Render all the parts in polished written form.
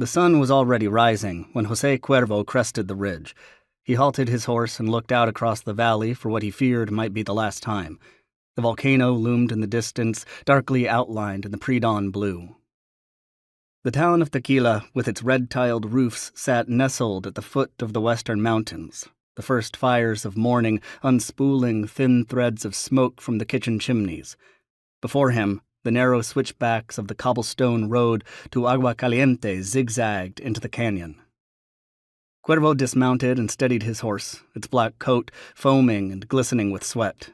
The sun was already rising when José Cuervo crested the ridge. He halted his horse and looked out across the valley for what he feared might be the last time. The volcano loomed in the distance, darkly outlined in the pre-dawn blue. The town of Tequila, with its red-tiled roofs, sat nestled at the foot of the western mountains, the first fires of morning unspooling thin threads of smoke from the kitchen chimneys. Before him, the narrow switchbacks of the cobblestone road to Agua Caliente zigzagged into the canyon. Cuervo dismounted and steadied his horse, its black coat foaming and glistening with sweat.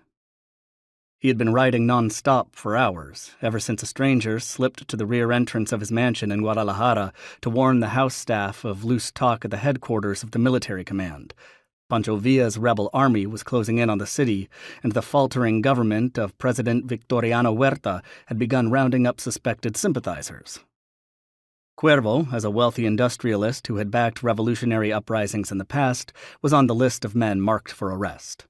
He had been riding non-stop for hours, ever since a stranger slipped to the rear entrance of his mansion in Guadalajara to warn the house staff of loose talk at the headquarters of the military command. Pancho Villa's rebel army was closing in on the city, and the faltering government of President Victoriano Huerta had begun rounding up suspected sympathizers. Cuervo, as a wealthy industrialist who had backed revolutionary uprisings in the past, was on the list of men marked for arrest.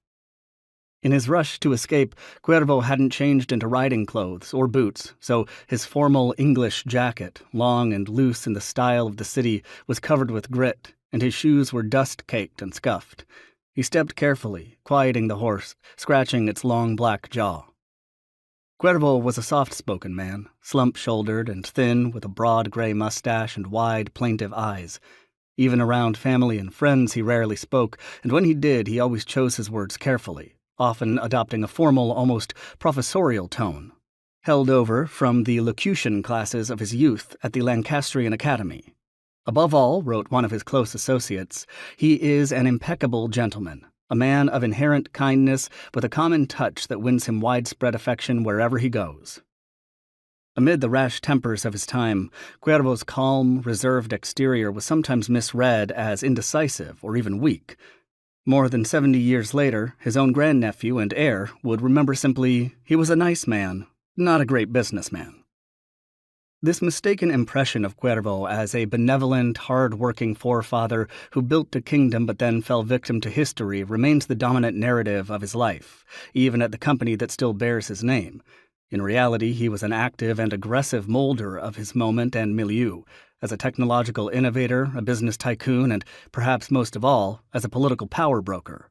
In his rush to escape, Cuervo hadn't changed into riding clothes or boots, so his formal English jacket, long and loose in the style of the city, was covered with grit, and his shoes were dust-caked and scuffed. He stepped carefully, quieting the horse, scratching its long black jaw. Cuervo was a soft-spoken man, slump-shouldered and thin, with a broad gray mustache and wide, plaintive eyes. Even around family and friends he rarely spoke, and when he did, he always chose his words carefully, often adopting a formal, almost professorial tone, held over from the locution classes of his youth at the Lancastrian Academy. Above all, wrote one of his close associates, he is an impeccable gentleman, a man of inherent kindness with a common touch that wins him widespread affection wherever he goes. Amid the rash tempers of his time, Cuervo's calm, reserved exterior was sometimes misread as indecisive or even weak. More than 70 years later, his own grandnephew and heir would remember simply, he was a nice man, not a great businessman. This mistaken impression of Cuervo as a benevolent, hard-working forefather who built a kingdom but then fell victim to history remains the dominant narrative of his life, even at the company that still bears his name. In reality, he was an active and aggressive molder of his moment and milieu, as a technological innovator, a business tycoon, and, perhaps most of all, as a political power broker.